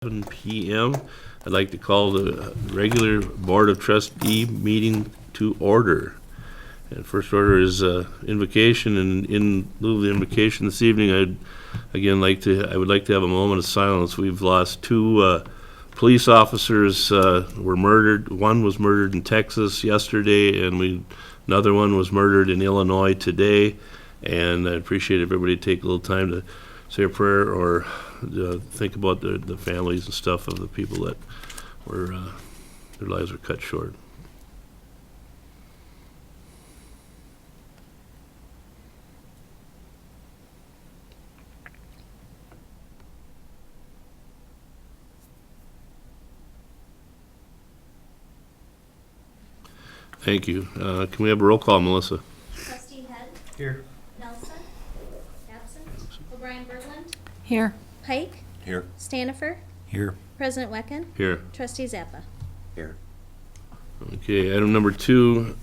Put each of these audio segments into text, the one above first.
7 p.m. I'd like to call the regular Board of Trustee meeting to order. And first order is invocation, and in lieu of the invocation this evening, I would like to have a moment of silence. We've lost two police officers were murdered. One was murdered in Texas yesterday, and another one was murdered in Illinois today. And I appreciate everybody take a little time to say a prayer or think about the families and stuff of the people that were their lives were cut short. Thank you. Can we have a roll call, Melissa? Trustee Head. Here. Nelson. Absent. O'Brien Berglund. Here. Pike. Here. Stanifer. Here. President Wecken. Here. Trustee Zappa. Here. Okay, item number 2,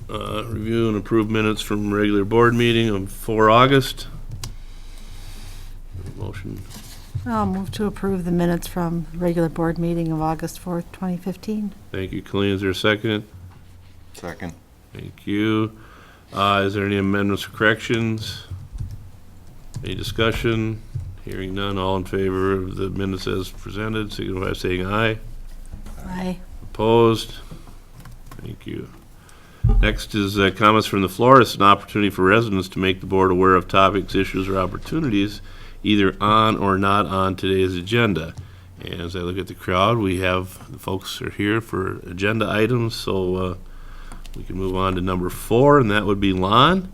review and approve minutes from regular board meeting of 4 August. Motion. I'll move to approve the minutes from regular board meeting of August 4th, 2015. Thank you, Colleen. Is there a second? Second. Thank you. Is there any amendments or corrections? Any discussion? Hearing none, all in favor of the minutes as presented, signify by saying aye. Aye. Opposed? Thank you. Next is comments from the floor. It's an opportunity for residents to make the board aware of topics, issues, or opportunities either on or not on today's agenda. And as I look at the crowd, we have the folks are here for agenda items, so we can move on to number 4, and that would be lawn.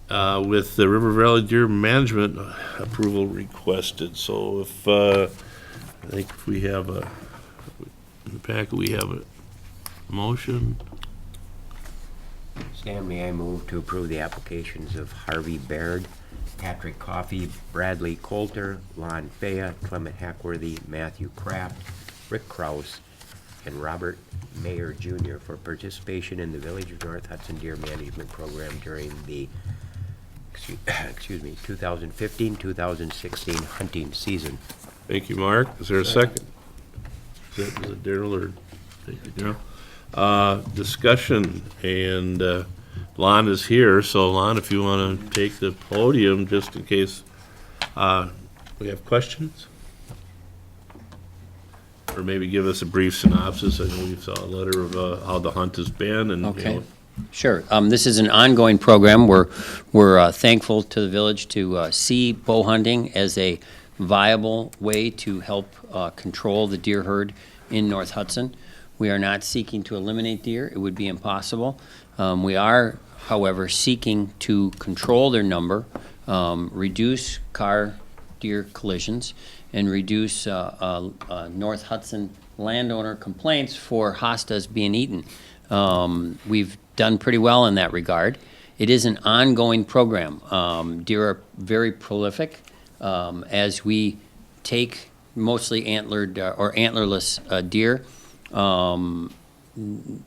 With the River Valley Deer Management approval requested. So if, I think if we have in the packet, we have a motion. Stanley, I move to approve the applications of Harvey Baird, Patrick Coffey, Bradley Coulter, Lon Faya, Clement Hackworthy, Matthew Kraft, Rick Kraus, and Robert Mayer Jr. for participation in the Village of North Hudson Deer Management Program during the 2015-2016 hunting season. Thank you, Mark. Is there a second? Is it Daryl or Daryl? Discussion, and Lon is here, so Lon, if you want to take the podium just in case we have questions. Or maybe give us a brief synopsis. I know we saw a letter of how the hunt has been, and Okay. Sure. This is an ongoing program. We're thankful to the village to see bow hunting as a viable way to help control the deer herd in North Hudson. We are not seeking to eliminate deer. It would be impossible. We are, however, seeking to control their number, reduce car-deer collisions, and reduce North Hudson landowner complaints for hostas being eaten. We've done pretty well in that regard. It is an ongoing program. Deer are very prolific. As we take mostly antlered or antlerless deer,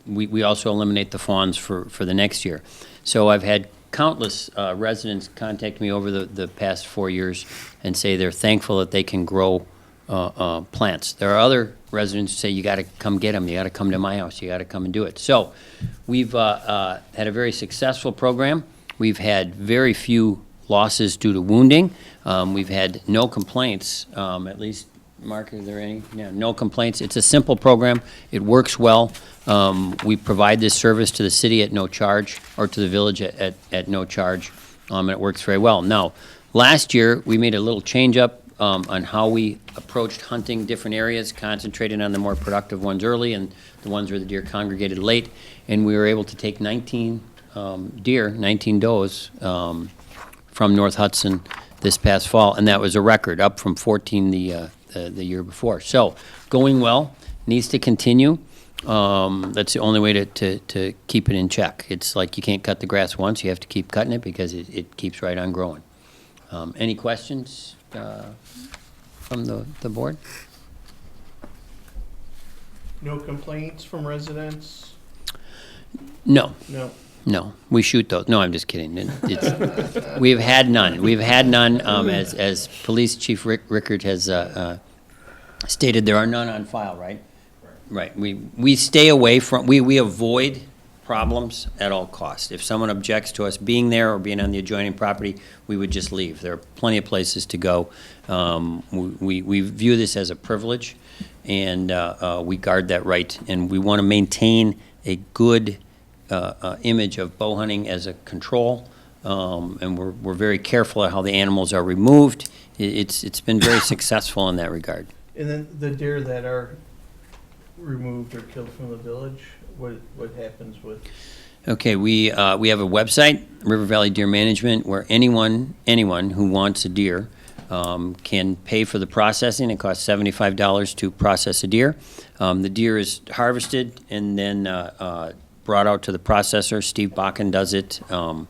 we also eliminate the fawns for the next year. So I've had countless residents contact me over the past 4 years and say they're thankful that they can grow plants. There are other residents who say, you got to come get them, you got to come to my house, you got to come and do it. So we've had a very successful program. We've had very few losses due to wounding. We've had no complaints, at least, Mark, are there any? Yeah, no complaints. It's a simple program. It works well. We provide this service to the city at no charge, or to the village at no charge, and it works very well. Now, last year, we made a little change up on how we approached hunting different areas, concentrating on the more productive ones early and the ones where the deer congregated late, and we were able to take 19 deer, 19 does from North Hudson this past fall, and that was a record, up from 14 the year before. So, going well, needs to continue. That's the only way to keep it in check. It's like you can't cut the grass once, you have to keep cutting it because it keeps right on growing. Any questions from the board? No complaints from residents? No. No. No, we shoot those. No, I'm just kidding. We've had none. We've had none. As Police Chief Rickard has stated there are none on file, right? Right. We stay away from, we avoid problems at all costs. If someone objects to us being there or being on the adjoining property, we would just leave. There are plenty of places to go. We view this as a privilege, and we guard that right. And we want to maintain a good image of bow hunting as a control, and we're very careful at how the animals are removed. It's been very successful in that regard. And then the deer that are removed or killed from the village, what happens with? Okay, we have a website, River Valley Deer Management, where anyone who wants a deer can pay for the processing. It costs $75 to process a deer. The deer is harvested and then brought out to the processor. Steve Bakken does it out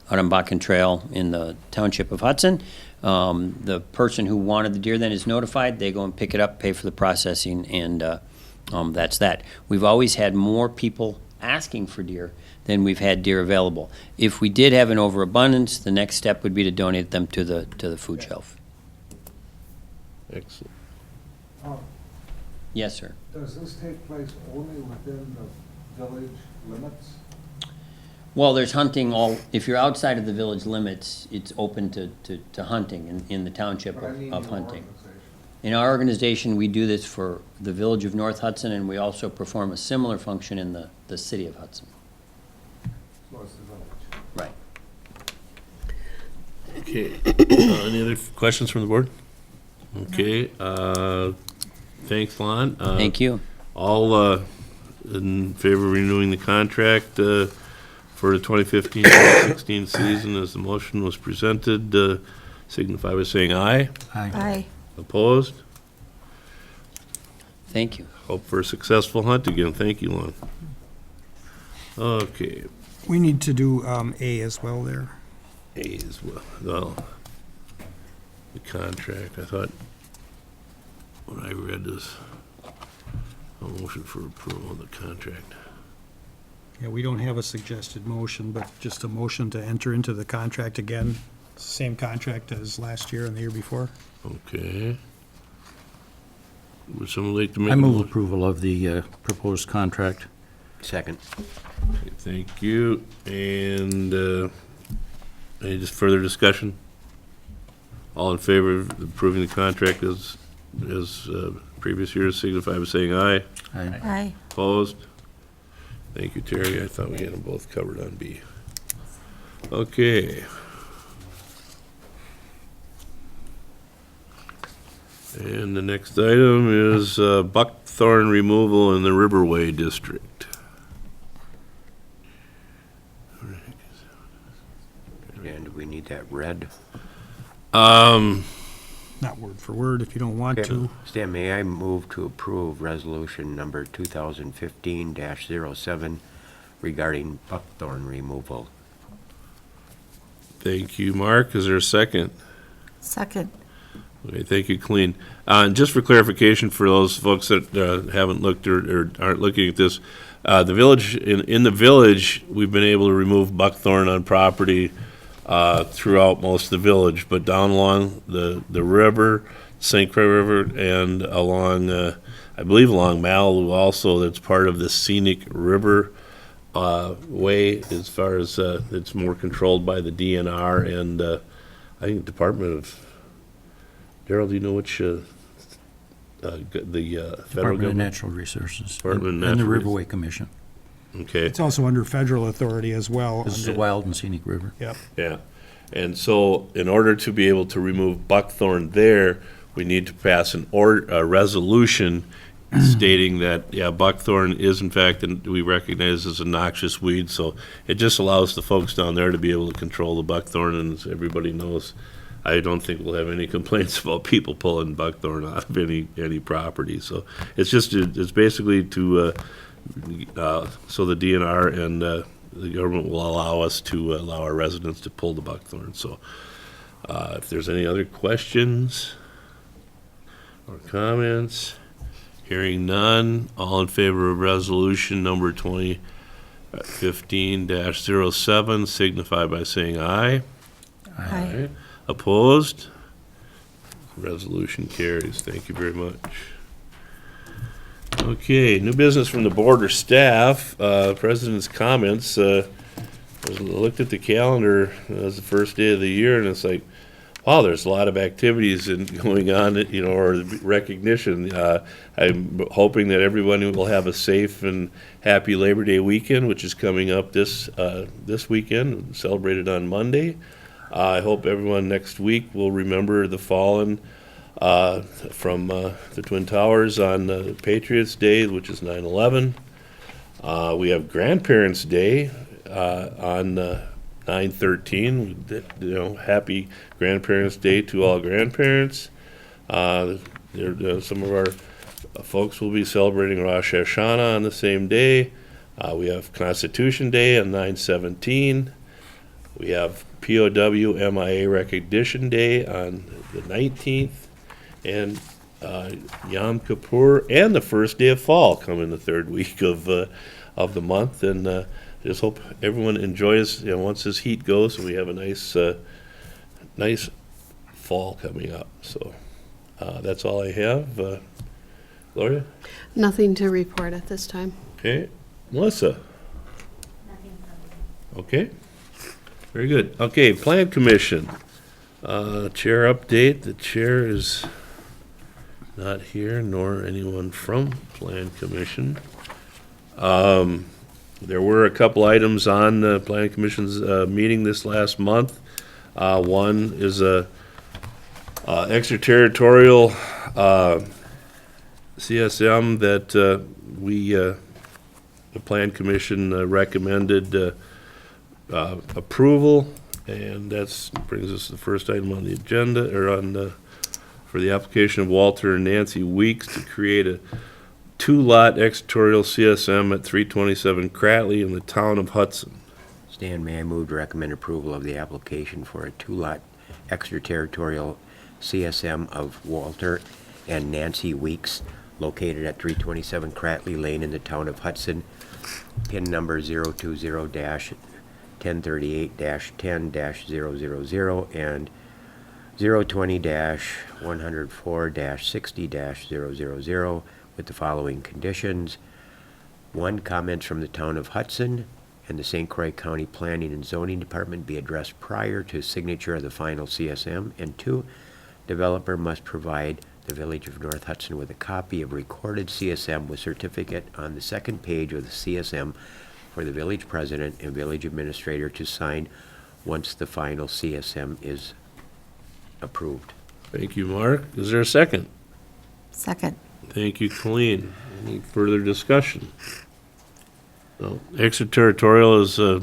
on Bakken Trail in the township of Hudson. The person who wanted the deer then is notified. They go and pick it up, pay for the processing, and that's that. We've always had more people asking for deer than we've had deer available. If we did have an overabundance, the next step would be to donate them to the food shelf. Excellent. Yes, sir. Does this take place only within the village limits? Well, there's hunting if you're outside of the village limits, it's open to hunting in the township But I mean of your hunting. organization. In our organization, we do this for the village of North Hudson, and we also perform a similar function in the city of Hudson. So it's the village. Right. Okay, any other questions from the board? Okay, thanks, Lon. Thank you. All in favor of renewing the contract for the 2015-2016 season as the motion was presented, signify by saying aye. Aye. Opposed? Thank you. Hope for a successful hunt again. Thank you, Lon. Okay, We need to do A as well there. A as well, the contract, I thought, what I read is a motion for approval of the contract. Yeah, we don't have a suggested motion, but just a motion to enter into the contract again. Same contract as last year and the year before. Okay. Would someone like to make I a move motion? approval of the proposed contract. Second. Okay, thank you. And any just further discussion? All in favor of approving the contract as previous years, signify by saying aye. Aye. Opposed? Thank you, Terry. I thought we had them both covered on B. Okay. And the next item is buckthorn removal in the Riverway District. And we need that read. Not word for word if you don't want to. Stan, may I move to approve resolution number 2015-07 regarding buckthorn removal? Thank you, Mark. Is there a second? Second. Okay, thank you, Colleen. Just for clarification for those folks that haven't looked or aren't looking at this, the village, in the village, we've been able to remove buckthorn on property throughout most of the village, but down along the river, St. Croix River, and along, I believe along Malibu also, that's part of the scenic river way, as far as it's more controlled by the DNR and I think Department of, Darrell, do you know which the federal Department of government? Natural Resources. Department of And the Natural Riverway Commission. Okay. It's also under federal authority as well. This is the Wild and Scenic River. Yep. Yeah, and so in order to be able to remove buckthorn there, we need to pass a resolution stating that, yeah, buckthorn is in fact, and we recognize as a noxious weed, so it just allows the folks down there to be able to control the buckthorn, and as everybody knows, I don't think we'll have any complaints about people pulling buckthorn out of any property, so it's basically to, so the DNR and the government will allow us to allow our residents to pull the buckthorn. So if there's any other questions or comments, hearing none, all in favor of resolution number 2015-07, signify by saying aye. Aye. Opposed? Resolution carries. Thank you very much. Okay, new business from the board or staff, president's comments. Looked at the calendar, it was the first day of the year, and it's like, wow, there's a lot of activities going on, or recognition. I'm hoping that everyone will have a safe and happy Labor Day weekend, which is coming up this weekend, celebrated on Monday. I hope everyone next week will remember the fallen from the Twin Towers on Patriots Day, which is 9/11. We have Grandparents' Day on 9/13. Happy Grandparents' Day to all grandparents. Some of our folks will be celebrating Rosh Hashanah on the same day. We have Constitution Day on 9/17. We have POW MIA Recognition Day on the 19th. And Yom Kippur and the first day of fall come in the third week of the month. And just hope everyone enjoys, once this heat goes, and we have a nice fall coming up. So that's all I have. Gloria? Nothing to report at this time. Okay. Melissa? Nothing from Okay. Very good. Okay, Plan Commission. Chair update. The chair is not here, nor anyone from Plan Commission. There were a couple items on the Plan Commission's meeting this last month. One is a extraterritorial CSM that the Plan Commission recommended approval, and that brings us to the first item on the agenda, or for the application of Walter and Nancy Weeks to create a two-lot extraterritorial CSM at 327 Cratley in the town of Hudson. Stan, may I move to recommend approval of the application for a two-lot extraterritorial CSM of Walter and Nancy Weeks located at 327 Cratley Lane in the town of Hudson, PIN number 020-1038-10-000 and 020-104-60-000 with the following conditions. 1, comments from the town of Hudson and the St. Croix County Planning and Zoning Department be addressed prior to signature of the final CSM. And 2, developer must provide the Village of North Hudson with a copy of recorded CSM with certificate on the second page of the CSM for the village president and village administrator to sign once the final CSM is approved. Thank you, Mark. Is there a second? Second. Thank you, Colleen. Any further discussion? No. Extraterritorial is, for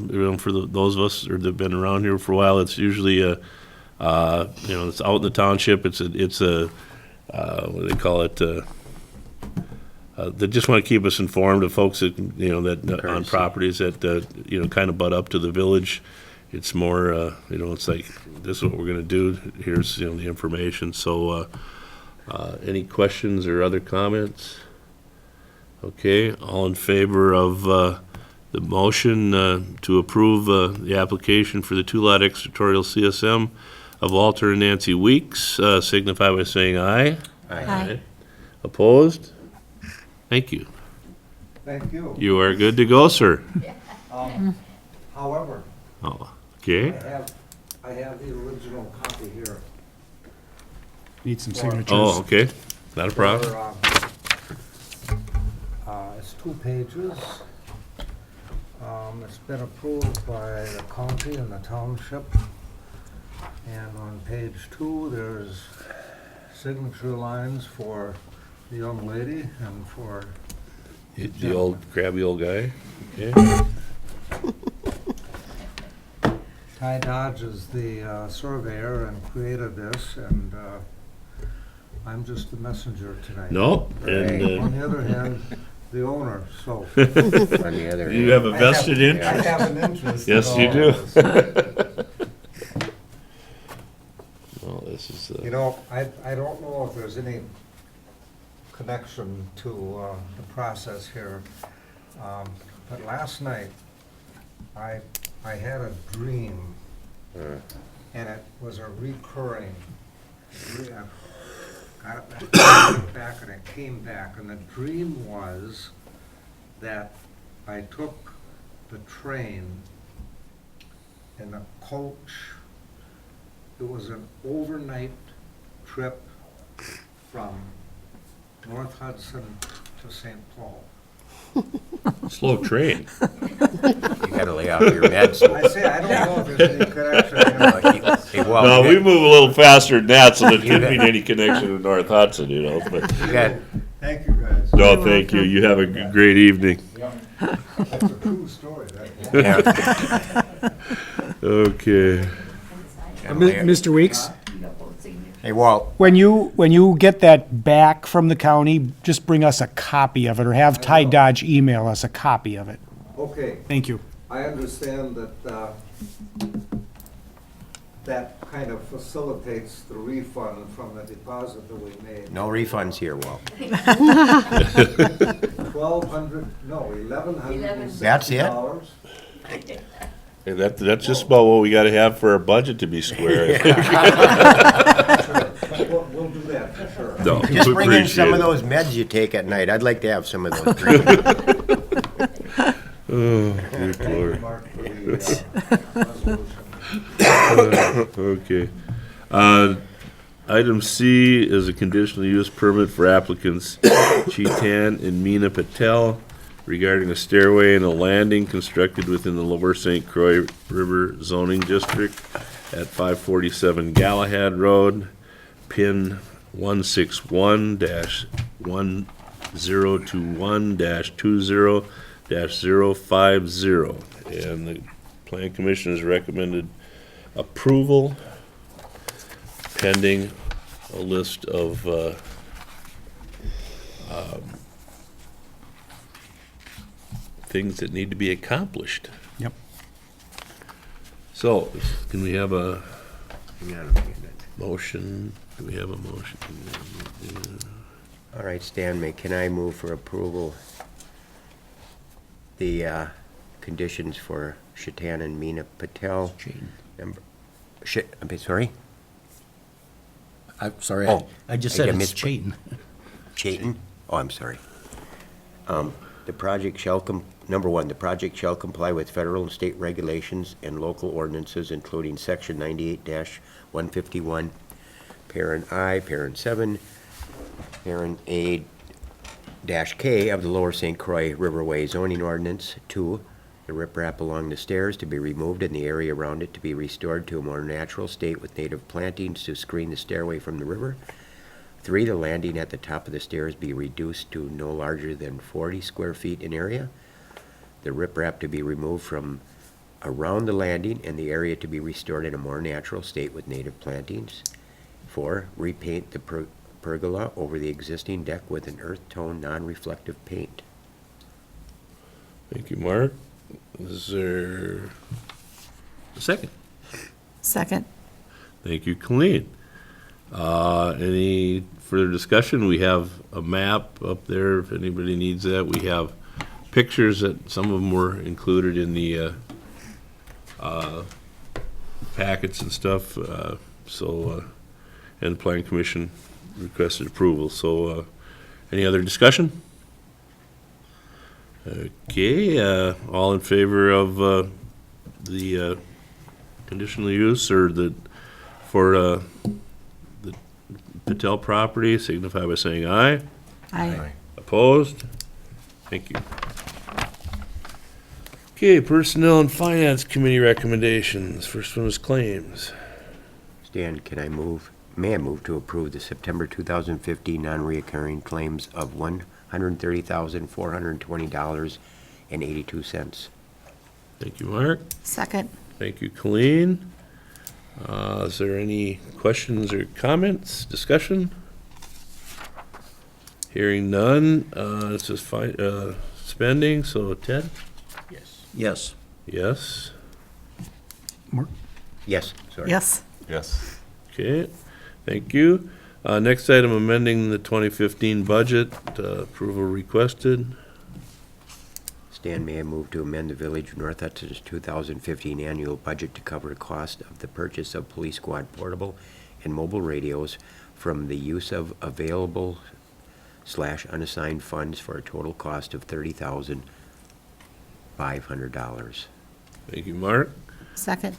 those of us that have been around here for a while, it's usually it's out in the township. It's a what do they call it? They just want to keep us informed of folks that, that on properties that, kind of butt up to the village. It's more, it's like, this is what we're going to do. Here's, the information. So, any questions or other comments? Okay, all in favor of the motion to approve the application for the two-lot extraterritorial CSM of Walter and Nancy Weeks, signify by saying aye. Aye. Opposed? Thank you. Thank you. You are good to go, sir. However, Oh, okay. I have the original copy here. Need some signatures. Oh, okay. Not a problem. It's 2 pages. It's been approved by the county and the township. And on page 2, there's signature lines for the young lady and for The old crabby old guy. Okay. Ty Dodge is the surveyor and created this, and I'm just the messenger tonight. No, and On the other hand, the owner, so. On the other you hand, have a vested I interest. have an interest. Yes, in you all do. of this. Well, this is. You know, I don't know if there's any connection to the process here, but last night, I had a dream, and it was a recurring, got it back and it came back. And the dream was that I took the train in a coach. It was an overnight trip from North Hudson to St. Paul. Slow train. You gotta lay off your meds. I say, I don't know if there's any connection. Hey, well, No, you we move a little faster than that, so there You couldn't got- be any connection to North Hudson, you know, but, got, Thank you, guys. no, thank you. You have a great evening. That's a true story, that. yeah. Okay. Mr. Weeks, Hey, Walt, when you get that back from the county, just bring us a copy of it, or have Ty Dodge email us a copy of it. Okay, Thank you. I understand that, that kind of facilitates the refund from the deposit that we made. no refunds here, Walt. 1,200, no, $1,160. That's it? Hey, that's just about what we gotta have for our budget to be square. We'll do that, for sure. No, Just bring in some of appreciate it. those meds you take at night. I'd like to have some of those drinks. Oh, good Thank you, Lord. Mark, for the resolution. Okay. Item C is a conditional use permit for applicants Chetan and Meena Patel regarding a stairway and a landing constructed within the Lower St. Croix River zoning district at 547 Galahad Road, pin 161-1021-20-050. And the Plan Commission has recommended approval pending a list of things that need to be accomplished. Yep. So, can we have a Hang on a minute. motion? Do we have a motion? All right, Stan, can I move for approval the conditions for Shatan and Meena Patel? Number- I'm sorry? I'm sorry, Oh, I just I said got it's mispr- Chayton. Chayton? Oh, I'm sorry. The project shall number one, the project shall comply with federal and state regulations and local ordinances, including section 98-151, parent I, parent 7, parent A-K of the Lower St. Croix Riverway zoning ordinance. 2, the riprap along the stairs to be removed and the area around it to be restored to a more natural state with native plantings to screen the stairway from the river. 3, the landing at the top of the stairs be reduced to no larger than 40 square feet in area. The riprap to be removed from around the landing and the area to be restored in a more natural state with native plantings. 4, repaint the pergola over the existing deck with an earth tone non-reflective paint. Thank you, Mark. Is there a second? Second. Thank you, Colleen. Any further discussion? We have a map up there if anybody needs that. We have pictures that some of them were included in the packets and stuff. And the Plan Commission requested approval. So, any other discussion? Okay, all in favor of the conditional use or for the Patel property, signify by saying aye. Aye. Opposed? Thank you. Okay, Personnel and Finance Committee recommendations. First one is claims. Stan, may I move to approve the September 2015 non-reoccurring claims of $130,420.82. Thank you, Mark. Second. Thank you, Colleen. Is there any questions or comments, discussion? Hearing none, this is spending, so Ted? Yes. Yes. Yes, sorry. Yes. Yes. Okay, thank you. Next item, amending the 2015 budget, approval requested. Stan, may I move to amend the Village of North Hudson's 2015 annual budget to cover the cost of the purchase of police squad portable and mobile radios from the use of available/unassigned funds for a total cost of $30,500. Thank you, Mark. Second.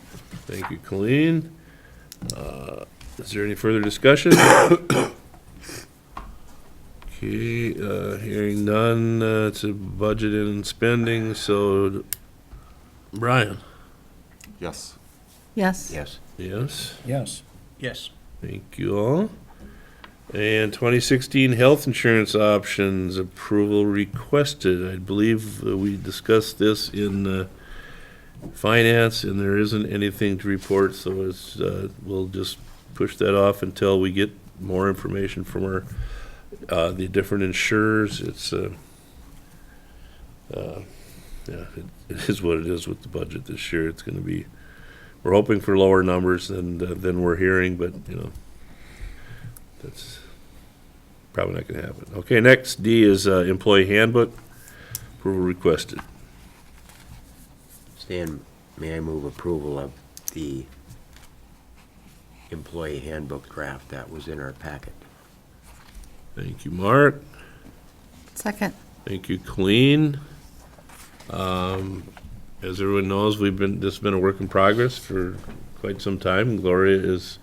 Thank you, Colleen. Is there any further discussion? Okay, hearing none, it's a budget and spending, so Brian? Yes. Yes. Yes. Yes, Yes. Yes. thank you all. And 2016 health insurance options approval requested. I believe we discussed this in finance, and there isn't anything to report, so it's, we'll just push that off until we get more information from our, the different insurers. It's, yeah, it is what it is with the budget this year. It's gonna be, we're hoping for lower numbers than we're hearing, but, you know, that's probably not gonna happen. Okay, next, D is employee handbook, approval requested. Stan, may I move approval of the employee handbook draft that was in our packet? Thank you, Mark. Second. Thank you, Colleen. As everyone knows, this has been a work in progress for quite some time. Gloria has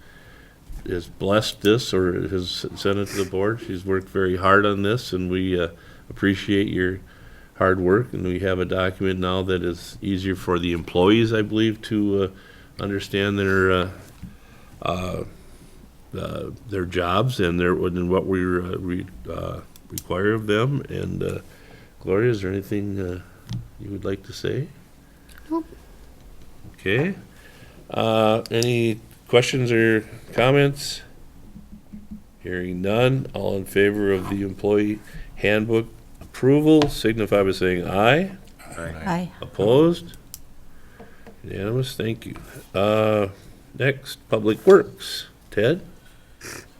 blessed this, or has sent it to the board. She's worked very hard on this, and we appreciate your hard work. And we have a document now that is easier for the employees, I believe, to understand their jobs and what we require of them. And Gloria, is there anything you would like to say? Nope. Okay. Any questions or comments? Hearing none. All in favor of the employee handbook approval signify by saying aye. Aye. Opposed? Unanimous, thank you. Next, Public Works. Ted?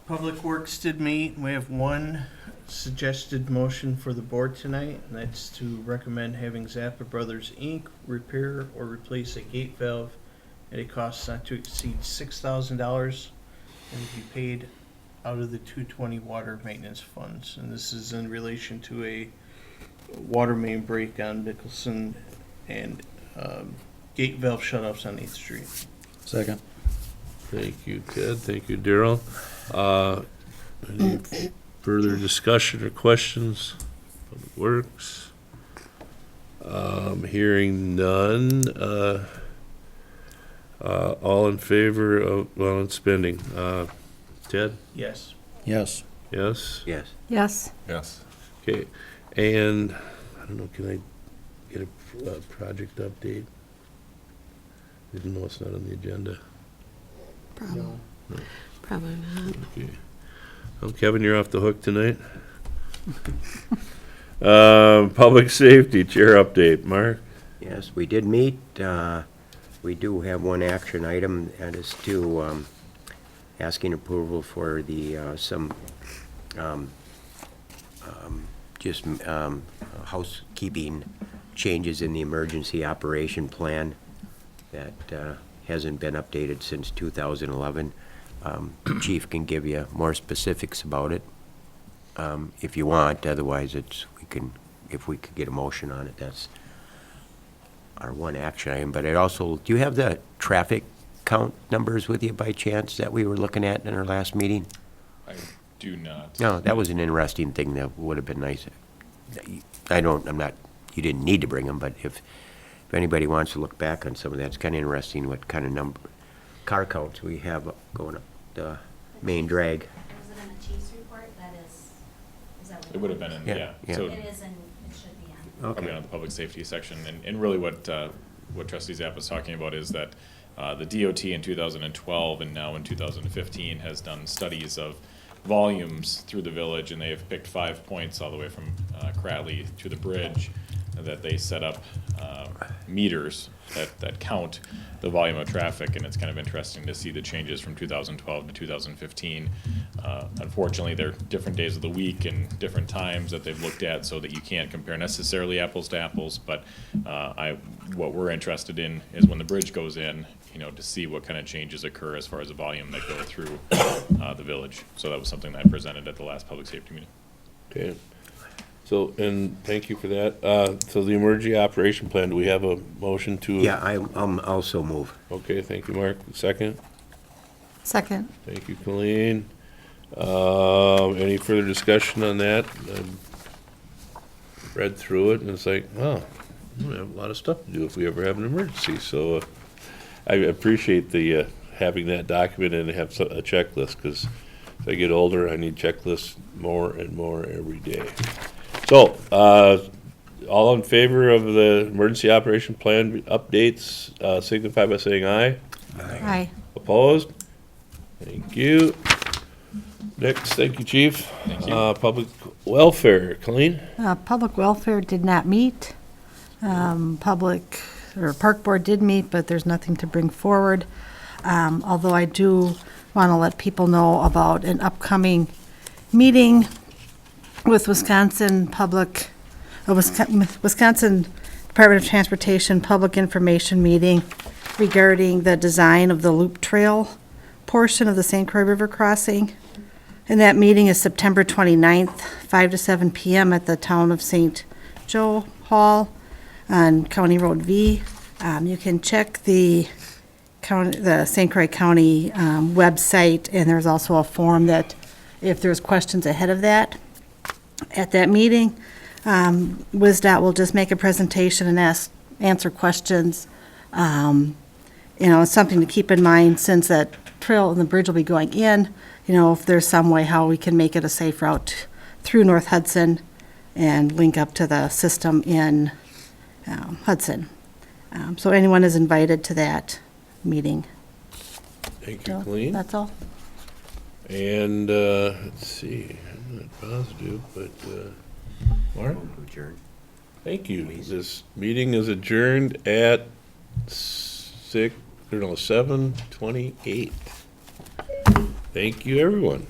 Public Works did meet. We have one suggested motion for the board tonight, and that's to recommend having Zappa Brothers, Inc. repair or replace a gate valve at a cost not to exceed $6,000 and to be paid out of the 220 water maintenance funds. And this is in relation to a water main break on Nicholson and gate valve shutoffs on 8th Street. Second. Thank you, Ted. Thank you, Daryl. Any further discussion or questions? Public Works. Hearing none. All in favor of, well, in spending. Ted? Yes. Yes. Yes? Yes. Yes. Yes. Okay. And, I don't know, can I get a project update? Didn't know it's not on the agenda. Probably, No. probably not. Okay. Well, Kevin, you're off the hook tonight. Public Safety Chair update. Mark? Yes, we did meet. We do have one action item, that is to asking approval for the housekeeping changes in the emergency operation plan that hasn't been updated since 2011. Chief can give you more specifics about it if you want. Otherwise, if we could get a motion on it, that's our one action item. But it also, do you have the traffic count numbers with you by chance that we were looking at in our last meeting? I do not. No, that was an interesting thing that would have been nice. You didn't need to bring them, but if anybody wants to look back on some of that, it's kind of interesting what kind of car counts we have going up the main drag. Was it in the chief's report? That is that what? It would have been in, Yeah, yeah. So It is, and it should be on. probably on the public safety section. And really what Trustee Zapp was talking about is that the DOT in 2012 and now in 2015 has done studies of volumes through the village, and they have picked 5 points all the way from Cradley to the bridge that they set up meters that count the volume of traffic, and it's kind of interesting to see the changes from 2012 to 2015. Unfortunately, there are different days of the week and different times that they've looked at, so that you can't compare necessarily apples to apples, but what we're interested in is when the bridge goes in, to see what kind of changes occur as far as the volume that go through the village. So that was something that I presented at the last public safety meeting. Okay. So, and thank you for that. So the emergency operation plan, do we have a motion to? Yeah, I'll also move. Okay, thank you, Mark. Second? Second. Thank you, Colleen. Any further discussion on that? Read through it, and it's like, oh, we have a lot of stuff to do if we ever have an emergency. So I appreciate the having that documented and have a checklist, because as I get older, I need checklists more and more every day. So, all in favor of the emergency operation plan updates, signify by saying aye. Aye. Opposed? Thank you. Next, thank you, Chief. Thank you. Public welfare, Colleen? Public welfare did not meet. Park Board did meet, but there's nothing to bring forward. Although I do want to let people know about an upcoming meeting with Wisconsin Department of Transportation Public Information Meeting regarding the design of the loop trail portion of the St. Croix River crossing. And that meeting is September 29th, 5 to 7 p.m. at the Town of St. Joe Hall on County Road V. You can check the St. Croix County website, and there's also a form that if there's questions ahead of that, at that meeting, WisDOT will just make a presentation and answer questions. It's something to keep in mind, since that trail and the bridge will be going in, if there's some way how we can make it a safe route through North Hudson and link up to the system in Hudson. So anyone is invited to that meeting. Thank you, So Colleen. that's all. And, let's see, I'm not positive, but, Mark? Adjourn. Thank you. This meeting is adjourned at 7:28. Thank you, everyone.